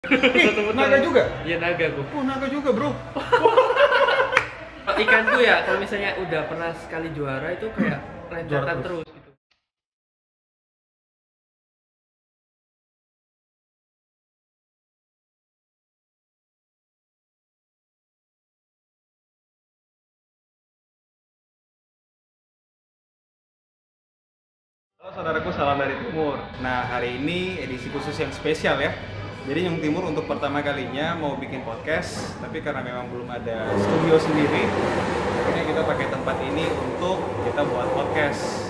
Naga juga? Iya naga gua. Oh naga juga bro. Ikan tuh ya kalau misalnya udah pernah sekali juara itu kayak rentetan terus gitu. Halo saudaraku, salam dari Timur. Nah hari ini edisi khusus yang spesial ya. Jadi Nyong Timur untuk pertama kalinya mau bikin podcast, tapi karena memang belum ada studio sendiri, akhirnya kita pakai tempat ini untuk kita buat podcast.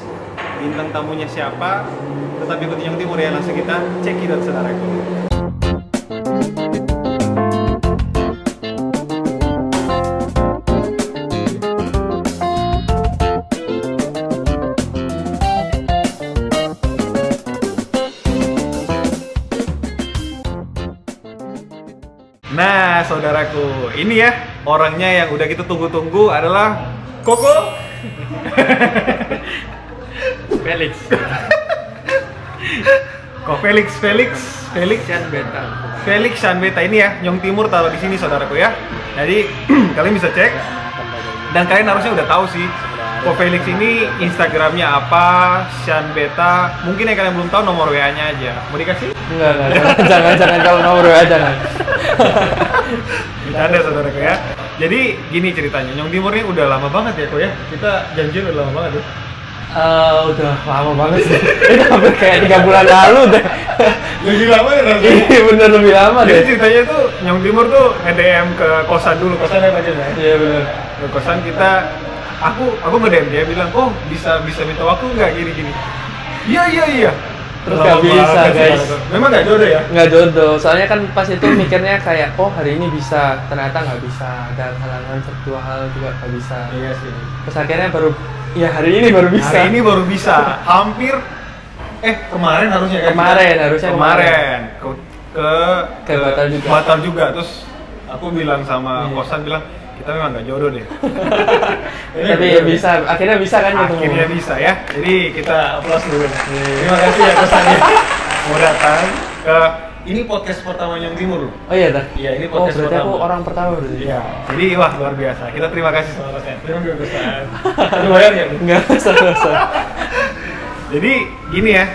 Bintang tamunya siapa? Tetap ikuti Nyong Timur ya, langsung kita cekidot saudaraku. Nah, saudaraku, ini ya orangnya yang udah kita tunggu-tunggu adalah Koko Felix. Kok Felix Sian beta. Felix Shanbeta ini ya, Nyong Timur taruh di sini saudaraku ya. Jadi kalian bisa cek dan kalian harusnya udah tahu sih Kok Felix ini Instagramnya apa, Shanbeta. Mungkin yang kalian belum tahu nomor WA-nya aja. Mau dikasih? Enggak. Jangan kalau nomor WA jangan. Bercanda saudaraku ya. Jadi gini ceritanya, Nyong Timur ini udah lama banget ya kok ya. Kita janjian udah lama banget ya. Udah lama banget sih. Itu hampir kayak 3 bulan lalu deh. Lebih lama ya rasanya. Iya bener lebih lama Jadi deh. ceritanya tuh Nyong Timur tuh nge-DM ke kosan dulu, kosan yang aja ya. Iya bener. Ke kosan kita, aku nge-DM dia bilang, "Oh, bisa minta waktu nggak gini-gini?" Iya. Terus Lama nggak bisa banget, guys. saudaraku. Memang nggak jodoh ya? Nggak jodoh. Soalnya kan pas itu mikirnya kayak, oh hari ini bisa, ternyata nggak bisa. Dan halangan satu hal juga nggak bisa. Iya sih. Terus akhirnya baru, ya hari ini baru bisa. Hari ini baru bisa. Hampir kemarin harusnya kan? Harusnya Kemarin ke Batal juga. Terus aku bilang sama kosan bilang, kita memang nggak jodoh deh. Tapi ya bisa, akhirnya bisa kan ketemu. Akhirnya bisa ya. Jadi kita aplaus dulu. Terima kasih ya kosannya mau datang ke ini podcast pertama Nyong Timur loh. Oh iya dah. Iya, ini Oh podcast berarti aku pertama. orang pertama berarti. Iya. Jadi wah luar biasa. Kita terima kasih sama kosan. Terima kasih. Ada bayar ya? Enggak usah. Jadi gini ya.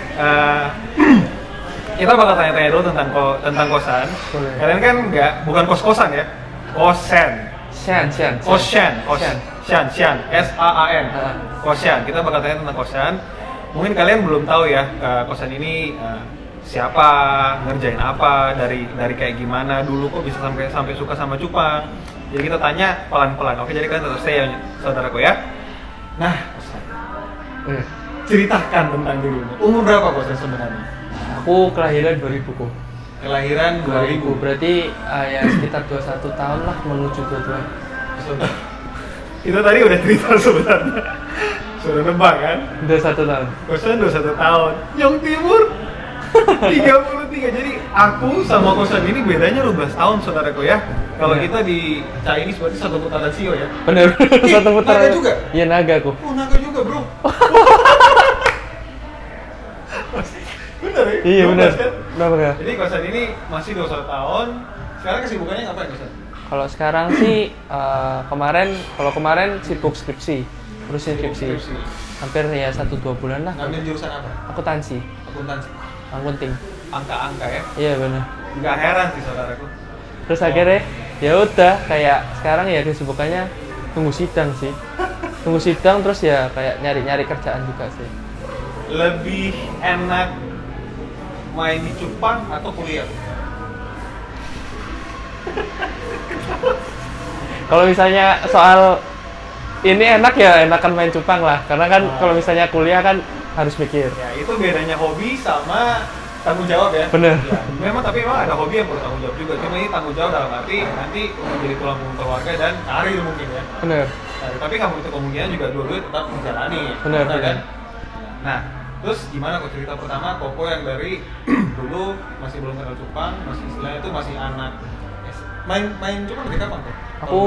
Kita bakal tanya-tanya dulu tentang kosan. Boleh. Kalian kan bukan kos-kosan ya. Kosan. Sian. Kosan. SAAN. Kosan. Kita bakal tanya tentang kosan. Mungkin kalian belum tahu ya kosan ini siapa, ngerjain apa, dari kayak gimana dulu kok bisa sampai suka sama cupang. Jadi kita tanya pelan-pelan. Oke, jadi kalian tetap stay ya saudaraku ya. Nah, kosan. Ceritakan tentang dirimu. Umur berapa kosan sebenarnya? Aku kelahiran 2000 kok. Kelahiran 2000. Berarti ya sekitar 21 tahun lah menuju 22. Itu tadi udah cerita sebenarnya. Sudah nebak kan? 21 tahun. Kosan 21 tahun. Nyong Timur 33. Jadi aku sama kosan ini bedanya 12 tahun saudaraku ya. Kalau Iya. kita di Chinese berarti satu putaran sio ya. Bener. Satu putaran. Naga juga? Iya naga aku. Oh naga juga bro. Bener ya? Iya 12 bener. kan? Kenapa ya? Jadi kosan ini masih 21 tahun. Sekarang kesibukannya ngapain kosan? Kalau sekarang sih kalau kemarin sibuk skripsi, urusin skripsi. Hampir ya 1-2 bulan lah. Ngambil jurusan apa? Akuntansi, Akuntansi. akunting. Angka-angka ya. Iya bener. Nggak heran sih saudaraku. Terus akhirnya ya udah kayak sekarang ya kesibukannya tunggu sidang sih. Tunggu sidang terus ya kayak nyari-nyari kerjaan juga sih. Lebih enak main di cupang atau kuliah? Kalau misalnya soal ini enak ya enakan main cupang lah. Karena kan kalau misalnya kuliah kan harus mikir. Ya itu bedanya hobi sama tanggung jawab ya. Bener. Ya, memang ada hobi yang perlu tanggung jawab juga. Cuma ini tanggung jawab dalam arti nanti menjadi tulang punggung keluarga dan karir mungkin ya. Bener. Nah, tapi kamu itu kemungkinan juga dua-duanya tetap menjalani. Bener. Kan? Nah, terus gimana kok cerita pertama Koko yang dari dulu masih belum kenal cupang, masih istilahnya itu masih anak main cupang dari kapan kok? Aku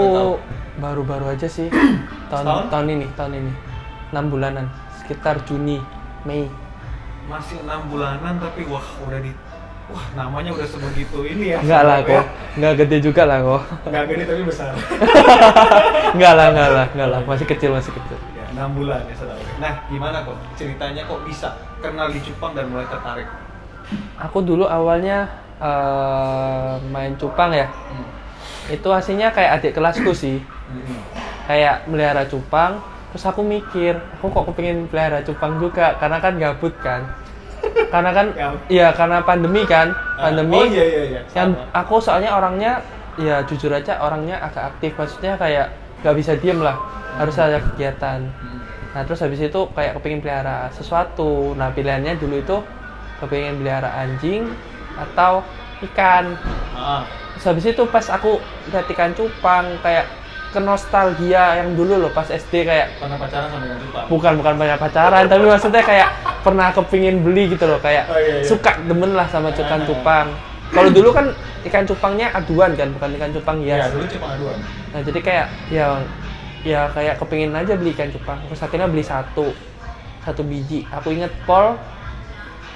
baru-baru aja sih tahun ini 6 bulanan sekitar Juni Mei. Masih 6 bulanan tapi wah udah wah namanya udah sebegitu ini ya. Enggak lah ya. kok, nggak gede juga lah kok. Nggak gede tapi besar. Enggak lah, masih kecil. Ya, 6 bulan ya saudara. Nah, gimana kok ceritanya kok bisa kenal di cupang dan mulai tertarik? Aku dulu awalnya main cupang ya. Itu aslinya kayak adik kelasku sih. Kayak melihara cupang, terus aku mikir, aku kok kepengin pelihara cupang juga, karena kan gabut kan. Karena kan, iya karena pandemi kan, Oh iya. Yang aku soalnya orangnya, ya jujur aja orangnya agak aktif, maksudnya kayak nggak bisa diem lah, harus ada kegiatan. Nah terus habis itu kayak kepengin pelihara sesuatu. Nah pilihannya dulu itu kepengin pelihara anjing atau ikan. Terus habis itu pas aku lihat ikan cupang kayak ke nostalgia yang dulu loh pas SD kayak pernah pacaran sama ikan cupang? bukan banyak pacaran tapi maksudnya kayak pernah kepingin beli gitu loh kayak iya. suka demen lah sama ikan cupang. Kalau dulu kan ikan cupangnya aduan kan, bukan ikan cupang hias. Iya, dulu cupang aduan. Nah jadi kayak ya kayak kepingin aja beli ikan cupang. Terus akhirnya beli satu biji. Aku inget Pol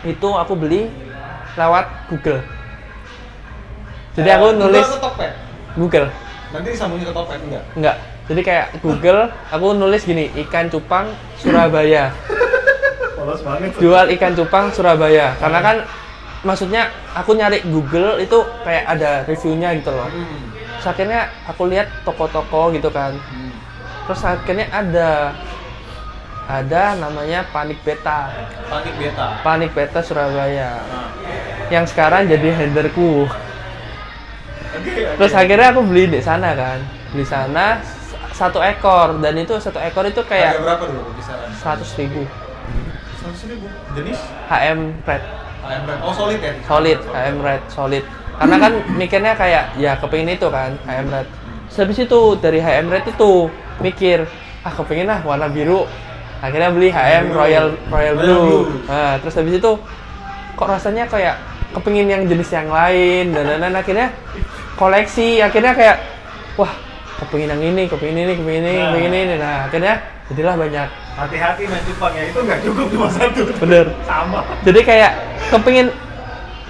itu aku beli lewat Google. Jadi aku nulis Google atau Tokped? Google. Nanti disambungin ke Tokped Enggak. Jadi kayak Google, aku nulis gini, ikan cupang Surabaya. Polos banget. Jual ikan cupang Surabaya. Karena kan maksudnya aku nyari Google itu kayak ada reviewnya gitu loh. Terus akhirnya aku lihat toko-toko gitu kan. Terus akhirnya ada namanya Panik Beta Surabaya. Yang sekarang jadi handlerku. Terus akhirnya aku beli di sana kan. Beli sana 1 ekor, dan itu 1 ekor itu kayak harga berapa dulu kisaran? 100.000. 100.000. Jenis? HM Red. Oh solid ya? Solid, HM Red, solid. Karena kan mikirnya kayak ya kepingin itu kan, HM Red. Terus habis itu dari HM Red itu mikir, kepingin lah warna biru. Akhirnya beli HM Royal Blue. Nah, terus habis itu kok rasanya kayak kepingin yang jenis yang lain, dan akhirnya koleksi. Akhirnya kayak wah, kepingin yang ini. Nah, akhirnya jadilah banyak. Hati-hati main cupang ya, itu nggak cukup cuma 1. Bener. Sama. Jadi kayak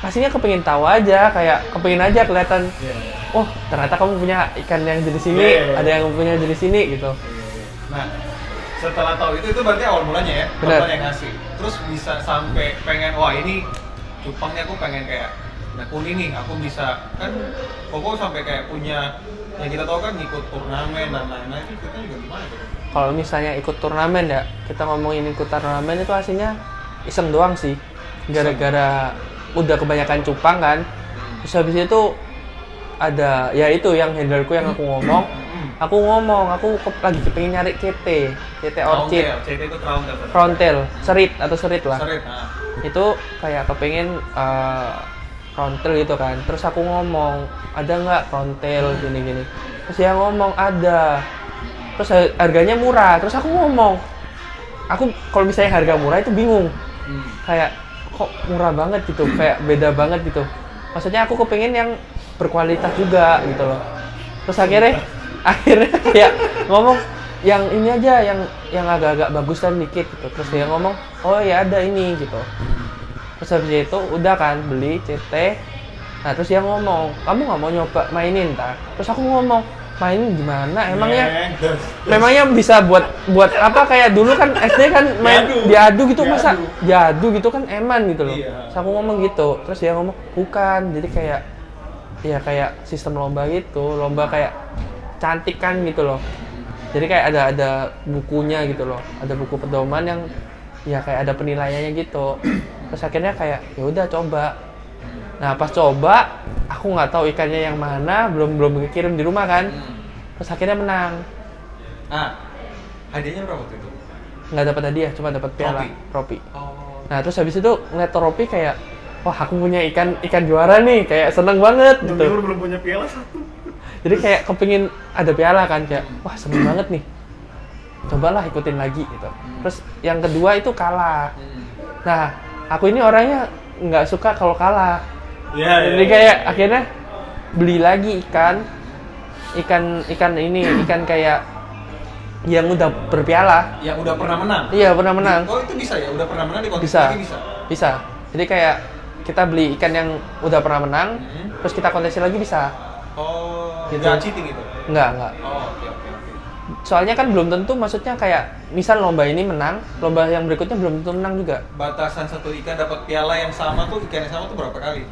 pastinya kepingin tahu aja, kayak kepingin aja kelihatan. Oh, ternyata kamu punya ikan yang jenis ini, ada yang punya jenis ini gitu. Nah, setelah tahu itu berarti awal mulanya ya, Bener. Bapak yang ngasih. Terus bisa sampai pengen, wah ini cupangnya aku pengen kayak kuning nih, aku bisa kan Koko sampai kayak punya, yang kita tahu kan ikut turnamen dan lain-lain, itu kita juga gimana tuh? Kalau misalnya ikut turnamen ya, kita ngomongin ikut turnamen itu aslinya iseng doang sih. Gara-gara udah kebanyakan cupang kan. Terus habis itu ada, ya itu yang handlerku yang aku ngomong, aku lagi kepengin nyari CT orchid. CT itu crown tail, serit lah. Serit, Itu kayak kepengin crown tail gitu kan. Terus aku ngomong, ada nggak crown tail gini. Terus dia ngomong ada. Terus harganya murah. Terus aku ngomong, aku kalau misalnya harga murah itu bingung. Kayak kok murah banget gitu, kayak beda banget gitu. Maksudnya aku kepengin yang berkualitas juga gitu loh. Terus akhirnya kayak ngomong yang ini aja, yang agak-agak bagusan dikit gitu. Terus dia ngomong, oh ya ada ini gitu. Terus habis itu udah kan beli CT. Nah terus dia ngomong, kamu nggak mau nyoba mainin tak? Terus aku ngomong, mainin gimana? Memangnya bisa buat apa, kayak dulu kan SD kan main diadu gitu, masa diadu gitu kan eman gitu loh. Terus aku ngomong gitu. Terus dia ngomong, bukan. Jadi kayak sistem lomba gitu, lomba kayak cantik kan gitu loh. Jadi kayak ada bukunya gitu loh, ada buku pedoman yang ya kayak ada penilaiannya gitu. Terus akhirnya kayak ya udah coba. Nah pas coba, aku nggak tahu ikannya yang mana, belum dikirim di rumah kan. Terus akhirnya menang. Hadiahnya berapa tuh itu? Nggak dapat hadiah, cuma dapat piala trofi. Nah terus habis itu ngeliat trofi kayak, wah aku punya ikan juara nih, kayak seneng banget gitu. Belum punya piala 1. Jadi kayak kepingin ada piala kan, kayak wah seneng banget nih. Cobalah ikutin lagi gitu. Terus yang kedua itu kalah. Nah, aku ini orangnya nggak suka kalau kalah. Jadi kayak akhirnya beli lagi ikan kayak yang udah berpiala. Yang udah pernah menang? Iya, pernah menang. Oh itu bisa ya? Udah pernah menang di kontes lagi bisa? Bisa. Jadi kayak kita beli ikan yang udah pernah menang, terus kita kontesin lagi bisa. Oh, Gitu. nggak cheating itu? Enggak. Oh, oke. Soalnya kan belum tentu, maksudnya kayak misal lomba ini menang, lomba yang berikutnya belum tentu menang juga. Batasan satu ikan dapat piala yang sama tuh, ikan yang sama tuh berapa kali?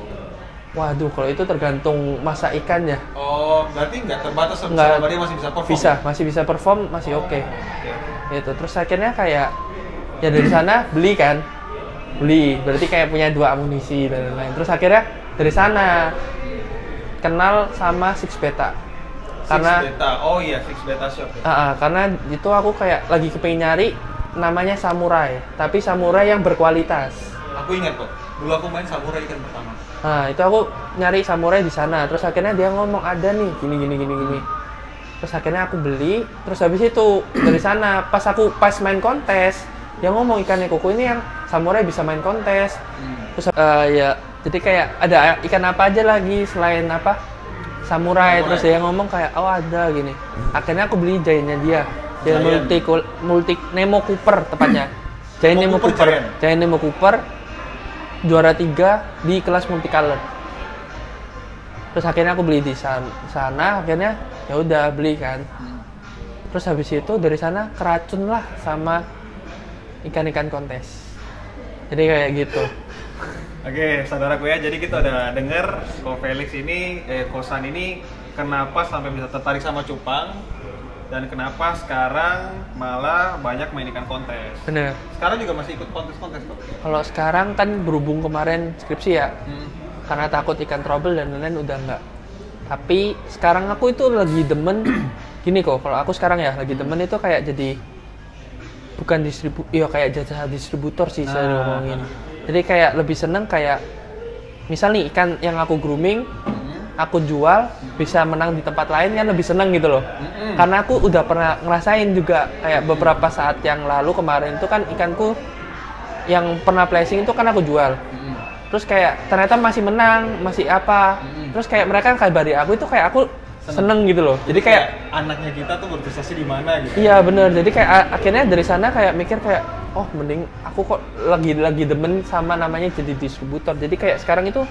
Waduh, kalau itu tergantung masa ikan ya. Oh, berarti nggak terbatas Nggak. selama dia masih bisa perform? Masih bisa perform, masih oke. Oke. Gitu. Terus akhirnya kayak ya dari sana beli kan. Beli, berarti kayak punya 2 amunisi dan lain-lain. Terus akhirnya dari sana kenal sama Six Beta. Karena Six Beta, oh iya Six Beta Shop ya? karena itu aku kayak lagi kepengin nyari namanya samurai, tapi samurai yang berkualitas. Aku ingat kok, dulu aku main samurai ikan pertama. Nah, itu aku nyari samurai di sana. Terus akhirnya dia ngomong ada nih gini. Terus akhirnya aku beli. Terus habis itu dari sana pas main kontes, dia ngomong ikannya Koko ini yang samurai bisa main kontes. Terus ya jadi kayak ada ikan apa aja lagi selain apa samurai. Terus dia ngomong kayak oh ada gini. Akhirnya aku beli giantnya dia. Dia multi Nemo Cooper tepatnya. Giant Nemo Cooper. Juara 3 di kelas multicolor. Terus akhirnya aku beli di sana akhirnya ya udah beli kan. Terus habis itu dari sana keracun lah sama ikan-ikan kontes. Jadi kayak gitu. Oke, saudaraku ya, jadi kita udah denger Ko Felix ini, Kosan ini kenapa sampai bisa tertarik sama cupang dan kenapa sekarang malah banyak main ikan kontes. Bener. Sekarang juga masih ikut kontes-kontes kok? Kalau sekarang kan berhubung kemarin skripsi ya, karena takut ikan trouble dan lain-lain udah enggak. Tapi sekarang aku itu lagi demen gini kok, kalau aku sekarang ya lagi demen itu kayak jadi bukan kayak jasa distributor sih saya ngomongin. Jadi kayak lebih seneng kayak misal nih ikan yang aku grooming, aku jual bisa menang di tempat lain kan lebih seneng gitu loh. Karena aku udah pernah ngerasain juga kayak beberapa saat yang lalu kemarin itu kan ikanku yang pernah placing itu kan aku jual. Terus kayak ternyata masih menang, masih apa. Terus kayak mereka kabari aku itu kayak aku seneng gitu loh. Jadi kayak anaknya kita tuh berprestasi di mana gitu. Iya bener. Jadi kayak akhirnya dari sana kayak mikir kayak oh mending aku kok lagi demen sama namanya jadi distributor. Jadi kayak sekarang itu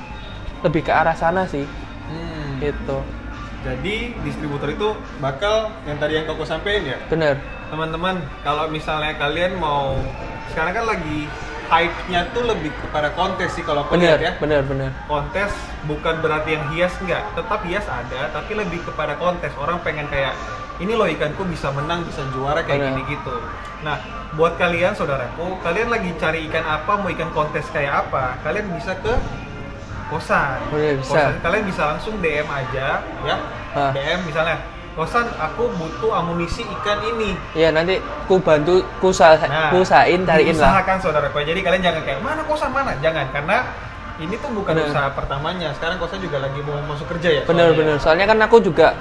lebih ke arah sana sih. Gitu. Jadi distributor itu bakal yang tadi yang Koko sampein ya? Bener. Teman-teman, kalau misalnya kalian mau sekarang kan lagi hype-nya tuh lebih kepada kontes sih kalau aku lihat ya. Bener. Kontes bukan berarti yang hias enggak, tetap hias ada, tapi lebih kepada kontes. Orang pengen kayak ini loh ikanku bisa menang, bisa juara kayak gini gitu. Nah, buat kalian saudaraku, kalian lagi cari ikan apa, mau ikan kontes kayak apa, kalian bisa ke Kosan. Bisa. Kalian bisa langsung DM aja ya. DM misalnya, Kosan aku butuh amunisi ikan ini. Iya nanti ku bantu ku usahain cariin lah. Usahakan saudaraku. Jadi kalian jangan kayak mana Kosan mana, jangan karena ini tuh bukan usaha pertamanya. Sekarang Kosan juga lagi mau masuk kerja ya. Bener. Soalnya kan aku juga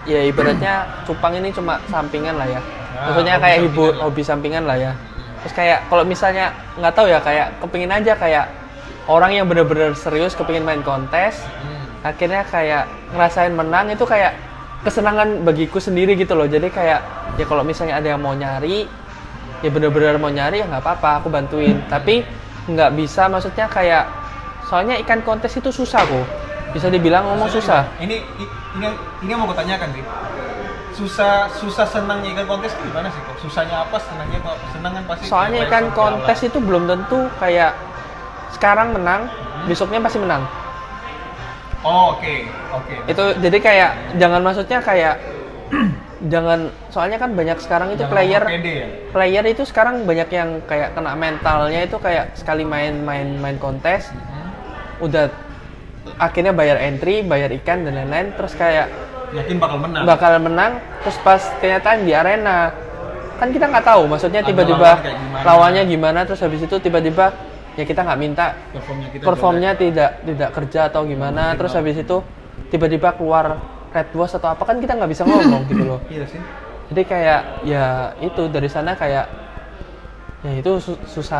ya ibaratnya cupang ini cuma sampingan lah ya. Maksudnya kayak hobi sampingan lah ya. Terus kayak kalau misalnya nggak tahu ya kayak kepingin aja kayak orang yang bener-bener serius kepingin main kontes, akhirnya kayak ngerasain menang itu kayak kesenangan bagiku sendiri gitu loh. Jadi kayak ya kalau misalnya ada yang mau nyari, ya bener-bener mau nyari ya nggak apa-apa, aku bantuin. Tapi nggak bisa, maksudnya kayak soalnya ikan kontes itu susah kok. Bisa dibilang ngomong susah. Ini yang mau kutanyakan sih. Susah senangnya ikan kontes itu gimana sih kok? Susahnya apa? Senangnya apa? Senang kan pasti. Soalnya ikan kontes itu belum tentu kayak sekarang menang, besoknya pasti menang. Oh, oke. Itu jadi kayak jangan maksudnya kayak jangan, soalnya kan banyak sekarang itu player itu sekarang banyak yang kayak kena mentalnya itu kayak sekali main kontes udah akhirnya bayar entry, bayar ikan dan lain-lain, terus kayak yakin bakal menang terus pas kenyataan di arena kan kita nggak tahu, maksudnya tiba-tiba lawannya gimana, terus habis itu tiba-tiba ya kita nggak minta performnya tidak kerja atau gimana, terus habis itu tiba-tiba keluar red was atau apa, kan kita nggak bisa ngomong gitu loh. Iya sih. Jadi kayak ya itu dari sana kayak ya itu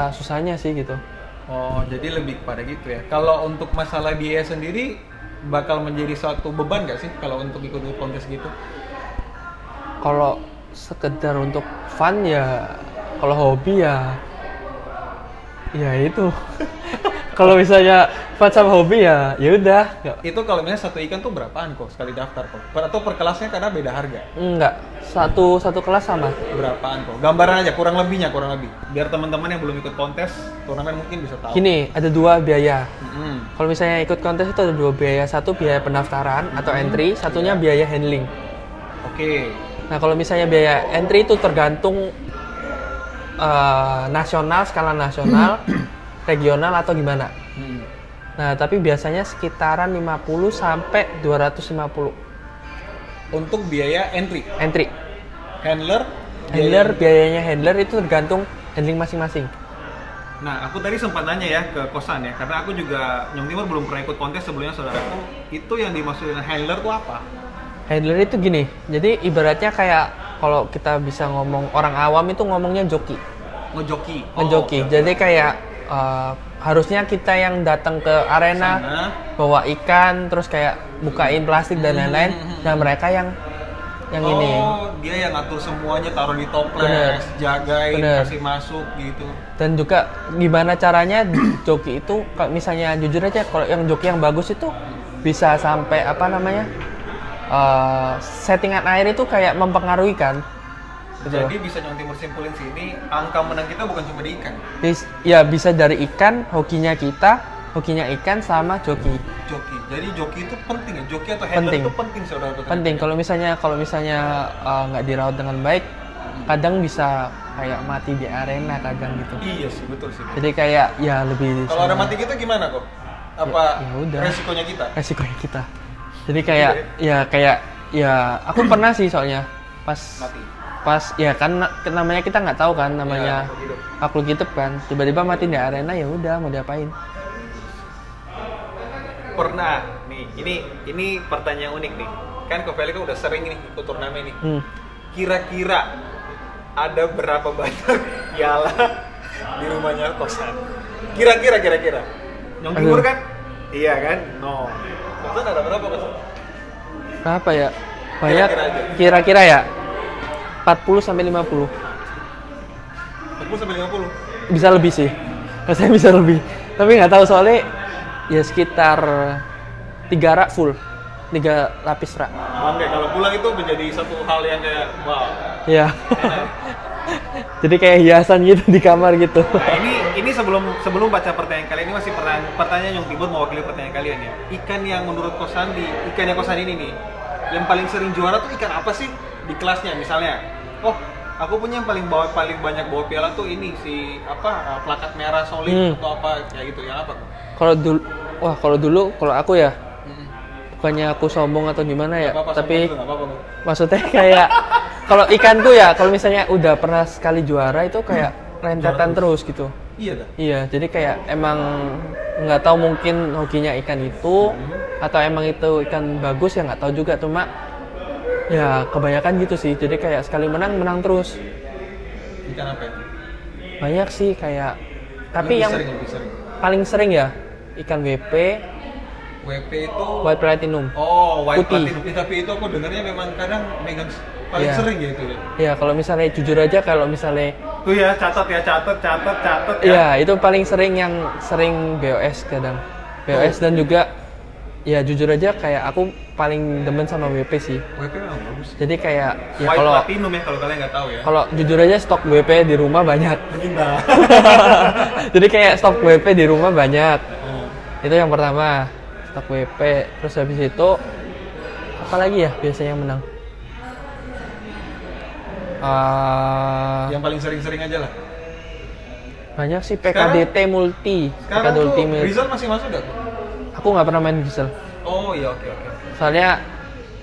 susahnya sih gitu. Oh, jadi lebih kepada gitu ya. Kalau untuk masalah biaya sendiri bakal menjadi suatu beban nggak sih kalau untuk ikut kontes gitu? Kalau sekedar untuk fun ya, kalau hobi ya itu Kalau misalnya fun sama hobi ya udah. Itu kalau misalnya satu ikan tuh berapaan kok sekali daftar kok? Atau per kelasnya karena beda harga? Enggak, satu kelas sama. Berapaan kok? Gambaran aja, kurang lebihnya, kurang lebih. Biar teman-teman yang belum ikut kontes turnamen mungkin bisa tahu. Gini, ada 2 biaya. Mm-hmm. Kalau misalnya ikut kontes itu ada 2 biaya. Satu biaya pendaftaran atau entry, satunya biaya handling. Oke. Nah, kalau misalnya biaya entry itu tergantung nasional, skala nasional, regional atau gimana. Nah, tapi biasanya sekitaran 50 sampai 250 untuk biaya entry. Entry. Handler Biayanya handler itu tergantung handling masing-masing. Nah, aku tadi sempat nanya ya ke kosan ya, karena aku juga Nyong Timur belum pernah ikut kontes sebelumnya saudaraku. Itu yang dimaksud dengan handler itu apa? Handler itu gini, jadi ibaratnya kayak kalau kita bisa ngomong orang awam itu ngomongnya joki. Ngejoki. Ngejoki. Okay. Jadi kayak harusnya kita yang datang ke arena sana, bawa ikan, terus kayak bukain plastik dan lain-lain. Nah, mereka yang ini. Oh, dia yang ngatur semuanya, taruh di toples, jagain, kasih masuk gitu. Dan juga gimana caranya joki itu, kalau misalnya jujur aja, kalau yang joki yang bagus itu bisa sampai apa namanya, settingan air itu kayak mempengaruhi kan. Jadi bisa Nyong Timur simpulin sini, angka menang kita bukan cuma di ikan. Ya bisa dari ikan, hokinya ikan sama joki. Joki. Jadi joki itu penting ya. Joki atau handler itu penting saudara. Penting. Kalau misalnya nggak dirawat dengan baik, kadang bisa kayak mati di arena kadang gitu. Iya sih, betul sih. Jadi kayak ya lebih. Kalau ada mati gitu gimana kok? Apa ya udah. resikonya kita? Resikonya kita. Jadi kayak aku pernah sih soalnya pas ya kan namanya kita nggak tahu kan namanya makhluk hidup kan, tiba-tiba mati di arena, ya udah mau diapain. Pernah nih, ini pertanyaan unik nih, kan Ko Feli kan udah sering nih ikut turnamen nih. Kira-kira ada berapa banyak piala di rumahnya kosan? Kira-kira Nyong Timur kan? Iya kan? No. Kosan ada berapa kosan? Berapa ya? Banyak. Kira-kira ya 40 sampai 50. 40 sampai 50. Bisa lebih sih. Rasanya bisa lebih. Tapi nggak tahu soalnya ya sekitar 3 rak full. 3 lapis rak. Oke, kalau pulang itu menjadi satu hal yang kayak wow. Iya. Jadi kayak hiasan gitu di kamar gitu. Nah, ini sebelum baca pertanyaan kalian, ini masih pertanyaan Nyong Timur mewakili pertanyaan kalian ya. Ikan yang menurut kosan ikan yang kosan ini nih, yang paling sering juara tuh ikan apa sih di kelasnya? Misalnya, oh aku punya yang paling banyak bawa piala tuh ini si plakat merah solid atau apa kayak gitu, yang apa? Kalau dulu aku ya bukannya aku sombong atau gimana ya, tapi maksudnya kayak kalau ikanku ya, kalau misalnya udah pernah sekali juara itu kayak rentetan terus gitu. Iya dah. Iya, jadi kayak emang nggak tahu, mungkin hokinya ikan itu atau emang itu ikan bagus ya nggak tahu juga, cuma ya kebanyakan gitu sih. Jadi kayak sekali menang terus. Ikan apa itu? Banyak sih kayak, tapi lebih yang sering. paling sering ya ikan WP itu White Platinum. Oh, White putih. Platinum. Tapi itu aku dengarnya memang kadang megang paling sering ya itu ya. Iya, kalau misalnya jujur aja, kalau misalnya tuh ya, catat ya. Iya, itu paling sering yang sering BOS kadang. BOS dan juga ya jujur aja kayak aku paling demen sama WP sih. WP memang bagus. Jadi kayak ya White kalau Platinum ya, kalau kalian nggak tahu ya. Kalau jujur aja stok WP di rumah banyak. Nah. Jadi kayak stok WP di rumah banyak. Itu yang pertama, stok WP. Terus habis itu apa lagi ya biasanya yang menang? Yang paling sering-sering aja lah. Banyak sih PKDT multi. Sekarang tuh Rizal masih masuk gak? Aku nggak pernah main Rizal. Oh iya, oke. Soalnya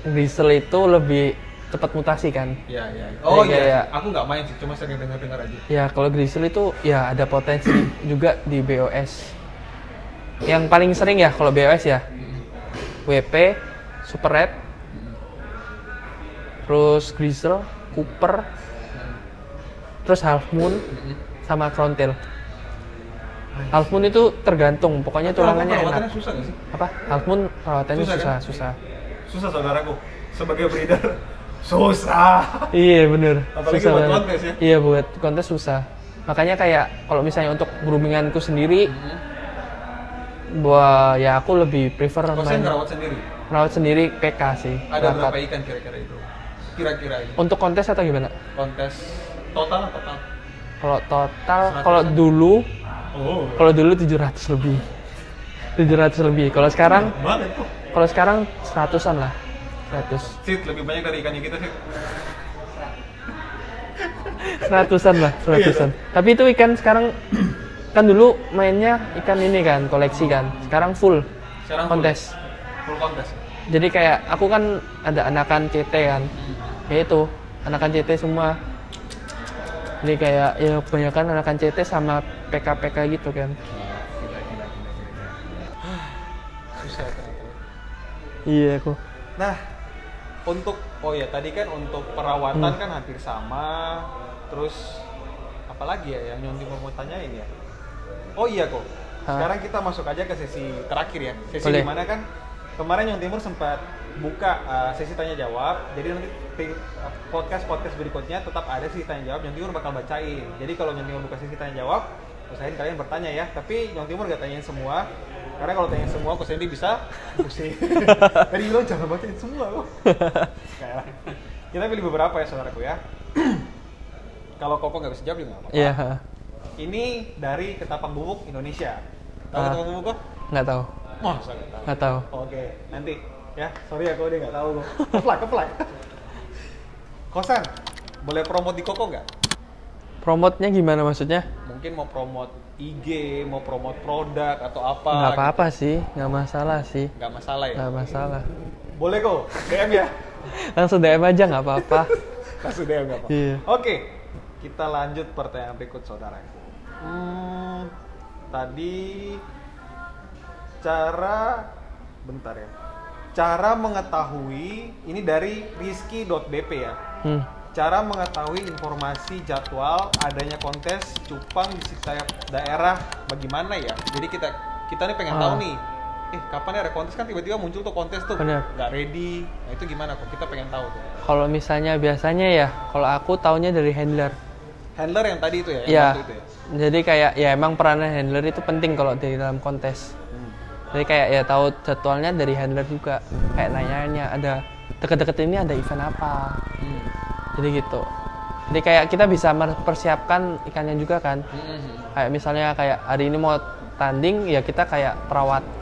Rizal itu lebih cepat mutasi kan. Iya. Oh iya. Kayak, aku nggak main sih, cuma sering dengar aja. Ya kalau Rizal itu ya ada potensi juga di BOS. Yang paling sering ya kalau BOS ya WP, Super Red, terus Grizzle, Cooper, terus Half Moon, sama Crowntail. Half Moon itu tergantung, pokoknya tulangannya enak. Susah gak sih? Apa? Half Moon perawatannya susah. Susah saudaraku, sebagai breeder susah. Iya bener. Apalagi susah buat banget. kontes ya? Iya, buat kontes susah. Makanya kayak kalau misalnya untuk groominganku sendiri, Wah, ya aku lebih prefer Kosan main ngerawat sendiri. rawat sendiri PK sih. Ada Rapat. berapa ikan kira-kira itu? Kira-kira ini. Untuk kontes atau gimana? Kontes total lah total. Kalau total, 100-an. kalau dulu 700 lebih. 700 lebih. Kalau sekarang, Banget kok. 100-an lah. 100. Sit, lebih banyak dari ikannya kita sih. 100-an lah, 100-an. Tapi itu ikan sekarang kan dulu mainnya ikan ini kan, koleksi kan. Sekarang full Sekarang full. kontes. Full kontes. Jadi kayak aku kan ada anakan CT kan. Ya itu, anakan CT semua. Jadi kayak ya kebanyakan anakan CT sama PK-PK gitu kan. Susah ternyata. Iya aku. Nah, oh ya tadi kan untuk perawatan kan hampir sama. Terus apalagi ya yang Nyonti mau tanyain ya? Oh iya kok. Sekarang kita masuk aja ke sesi terakhir ya. Sesi Boleh. dimana kan kemarin Nyong Timur sempat buka sesi tanya jawab. Jadi nanti podcast berikutnya tetap ada sesi tanya jawab. Nyong Timur bakal bacain. Jadi kalau Nyong Timur buka sesi tanya jawab, usahain kalian bertanya ya. Tapi Nyong Timur gak tanyain semua. Karena kalau tanyain semua, Ko Sandy bisa pusing. Tadi bilang jangan bacain semua kok. Kayak kita pilih beberapa ya saudaraku ya. Kalau Koko nggak bisa jawab juga nggak apa-apa. Iya. Ini dari Ketapang Bubuk Indonesia. Tahu Ketapang Bubuk kok? Nggak tahu. Masa nggak tahu? Nggak tahu. Oke, nanti ya. Sorry ya kalau dia nggak tahu kok. Keplak. Kosan, boleh promote di Koko nggak? Promotnya gimana maksudnya? Mungkin mau promote IG, mau promote produk atau apa? Nggak apa-apa sih, nggak masalah sih. Gitu. Nggak masalah ya? Nggak masalah. Boleh kok, DM ya? Langsung DM aja nggak apa-apa. Langsung DM nggak apa-apa? Iya. Oke, kita lanjut pertanyaan berikut saudaraku. Tadi bentar ya. Cara mengetahui ini dari rizky.bp ya. Cara mengetahui informasi jadwal adanya kontes cupang di setiap daerah bagaimana ya? Jadi kita nih pengen tahu nih. Kapan ya ada kontes kan tiba-tiba muncul tuh kontes tuh. Bener. Nggak ready. Nah, itu gimana kok? Kita pengen tahu tuh. Kalau misalnya biasanya ya, kalau aku taunya dari handler. Handler yang tadi itu ya? Yang Iya. waktu itu ya? Jadi kayak ya emang peranan handler itu penting kalau di dalam kontes. Jadi kayak ya tahu jadwalnya dari handler juga. Kayak nanya-nanya ada deket-deket ini ada event apa. Jadi gitu. Jadi kayak kita bisa mempersiapkan ikannya juga kan. Kayak misalnya kayak hari ini mau tanding ya kita kayak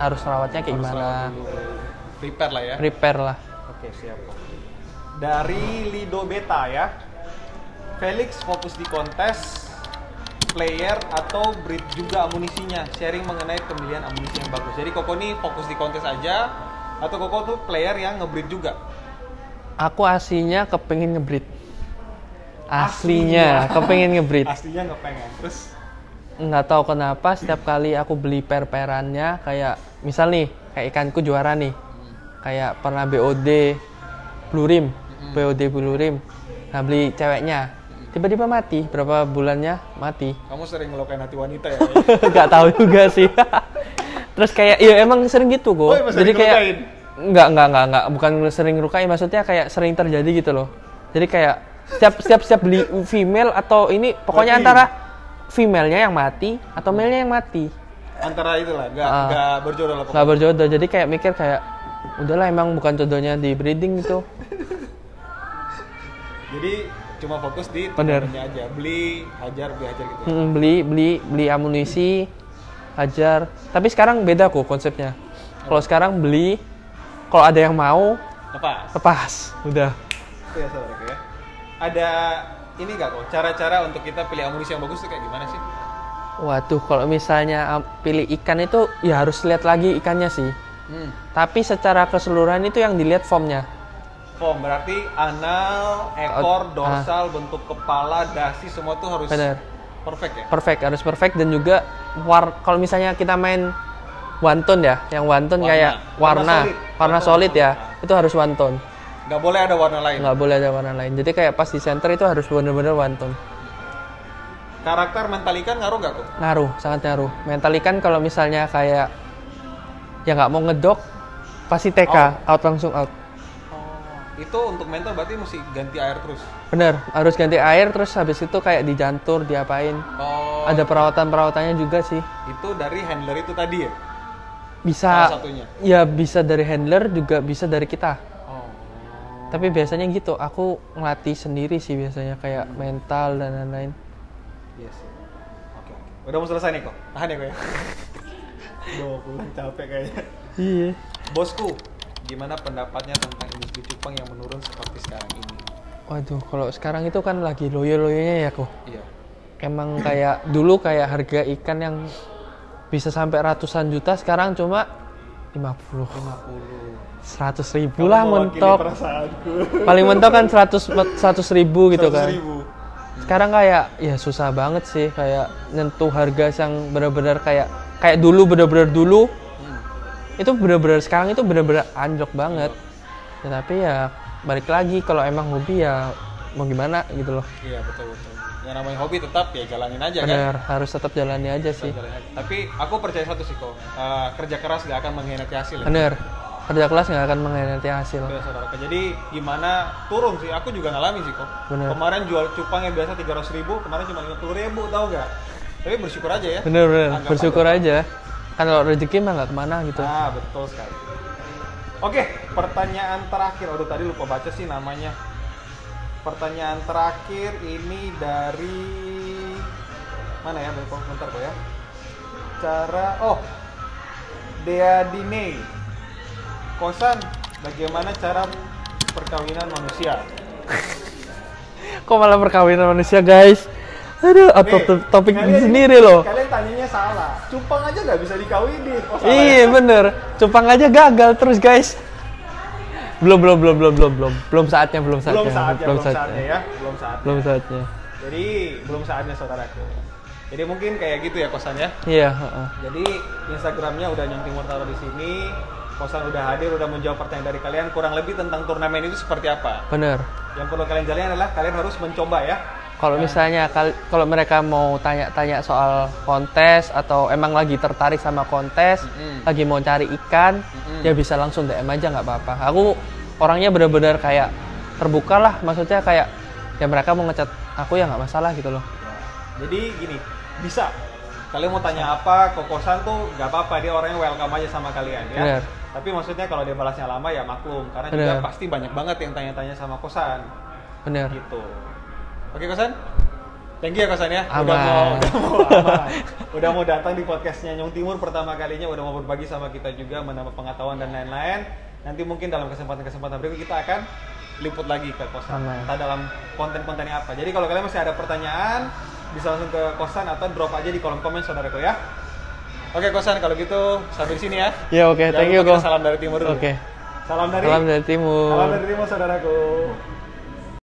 harus rawatnya kayak gimana. Prepare lah ya. Prepare lah. Oke, siap. Dari Lido Beta ya. Felix fokus di kontes, player atau breed juga amunisinya. Sharing mengenai pemilihan amunisi yang bagus. Jadi Koko nih fokus di kontes aja atau Koko tuh player yang ngebreed juga? Aku aslinya kepengen ngebreed. Aslinya kepengen ngebreed. Aslinya nggak pengen. Terus Nggak tahu kenapa setiap kali aku beli per-perannya kayak misal nih kayak ikanku juara nih. Kayak pernah BOD Blue Rim. Nah beli ceweknya. Tiba-tiba mati, berapa bulannya mati. kamu sering melukai hati wanita ya? Nggak tahu juga sih. Terus kayak ya emang sering gitu kok. emang sering Jadi kayak ngelukain? enggak, bukan sering ngelukain, maksudnya kayak sering terjadi gitu loh. Jadi kayak setiap beli female atau ini pokoknya Mati. antara female-nya yang mati atau male-nya yang mati. Antara itulah, nggak berjodoh lah Nggak pokoknya. berjodoh. Jadi kayak mikir kayak udahlah emang bukan jodohnya di breeding gitu. Jadi cuma fokus di Bener. turnamennya aja, beli hajar gitu. Beli amunisi, hajar. Tapi sekarang beda kok konsepnya. Kalau sekarang beli, kalau ada yang mau lepas, udah. Itu ya saudaraku ya. Ada ini nggak kok cara-cara untuk kita pilih amunisi yang bagus tuh kayak gimana sih? Waduh, kalau misalnya pilih ikan itu ya harus lihat lagi ikannya sih. Tapi secara keseluruhan itu yang dilihat formnya. Form berarti anal, ekor, dorsal, bentuk kepala, dasi semua tuh harus Bener. perfect ya. Perfect, harus perfect dan juga kalau misalnya kita main one tone ya, yang one tone kayak warna solid ya, itu harus one tone. Nggak boleh ada warna lain. Nggak boleh ada warna lain. Jadi kayak pas di center itu harus bener-bener one tone. Karakter mental ikan ngaruh nggak kok? Ngaruh, sangat ngaruh. Mental ikan kalau misalnya kayak ya nggak mau ngedok, pasti TK, out langsung out. Itu untuk mental berarti mesti ganti air terus. Bener, harus ganti air terus habis itu kayak dijantur, diapain. Ada perawatan-perawatannya juga sih. Itu dari handler itu tadi ya? Bisa. Salah satunya. Ya bisa dari handler juga bisa dari kita. Oh. Tapi biasanya gitu, aku ngelatih sendiri sih biasanya kayak mental dan lain-lain. Iya sih. Oke. Udah mau selesai nih kok. Tahan ya kok ya. Duh, aku capek kayaknya. Iya. Bosku, gimana pendapatnya tentang industri cupang yang menurun seperti sekarang ini? Waduh, kalau sekarang itu kan lagi loyo-loyonya ya kok. Iya. Emang kayak dulu kayak harga ikan yang bisa sampai ratusan juta, sekarang cuma 50. 100 ribu lah mentok. Paling mentok kan 100 ribu gitu kan. Sekarang kayak ya susah banget sih kayak nyentuh harga yang benar-benar kayak dulu benar-benar dulu. Itu benar-benar sekarang itu benar-benar anjlok banget. Ya, tapi ya balik lagi kalau emang hobi ya mau gimana gitu loh. Iya betul. Yang namanya hobi tetap ya jalanin aja. Bener, kan. harus tetap jalani aja sih. Tapi aku percaya satu sih kok, kerja keras gak akan mengkhianati hasil. Bener, kerja keras nggak akan mengkhianati hasil. Ya, saudara. Jadi gimana turun sih? Aku juga ngalamin sih kok. Bener. Kemarin jual cupang yang biasa 300.000, kemarin cuma 50.000, tahu nggak? Tapi bersyukur aja ya. Bener, Anggap bersyukur aja. Kan kalau rezeki mah nggak kemana gitu. Nah, betul sekali. Oke, pertanyaan terakhir. Aduh, tadi lupa baca sih namanya. Pertanyaan terakhir ini dari mana ya? Bentar kok ya. Dea Dine. Kosan, bagaimana cara perkawinan manusia? Kok malah perkawinan manusia guys? Aduh, topik sendiri loh. Kalian tanyanya salah. Cupang aja nggak bisa dikawinin. Iya bener, cupang aja gagal terus guys. Belum saatnya ya. Belum saatnya. Jadi belum saatnya saudaraku. Jadi mungkin kayak gitu ya Kosan ya. Iya. Jadi Instagramnya udah Nyong Timur taruh di sini. Kosan udah hadir, udah menjawab pertanyaan dari kalian kurang lebih tentang turnamen itu seperti apa. Bener. Yang perlu kalian jalani adalah kalian harus mencoba ya. Kalau misalnya kalau mereka mau tanya-tanya soal kontes atau emang lagi tertarik sama kontes, lagi mau cari ikan, ya bisa langsung DM aja nggak apa-apa. Aku orangnya benar-benar kayak terbuka lah, maksudnya kayak ya mereka mau ngecat aku ya nggak masalah gitu loh. Jadi gini, bisa. Kalian mau tanya apa, Kosan tuh nggak apa-apa, dia orangnya welcome aja sama kalian ya. Bener. Tapi maksudnya kalau dia balasnya lama ya maklum, karena juga pasti banyak banget yang tanya-tanya sama Kosan. Bener. Gitu. Oke Kosan, thank you ya Kosan ya. Aman. Udah mau datang di podcastnya Nyong Timur pertama kalinya, udah mau berbagi sama kita juga, menambah pengetahuan dan lain-lain. Nanti mungkin dalam kesempatan berikut kita akan liput lagi ke Kosan. Entah dalam konten-kontennya apa. Jadi kalau kalian masih ada pertanyaan, bisa langsung ke Kosan atau drop aja di kolom komen saudaraku ya. Oke Kosan, kalau gitu sampai di sini ya. Ya oke, thank you Ko. Salam dari Timur dulu. Oke. Salam dari Timur. Salam dari Timur saudaraku.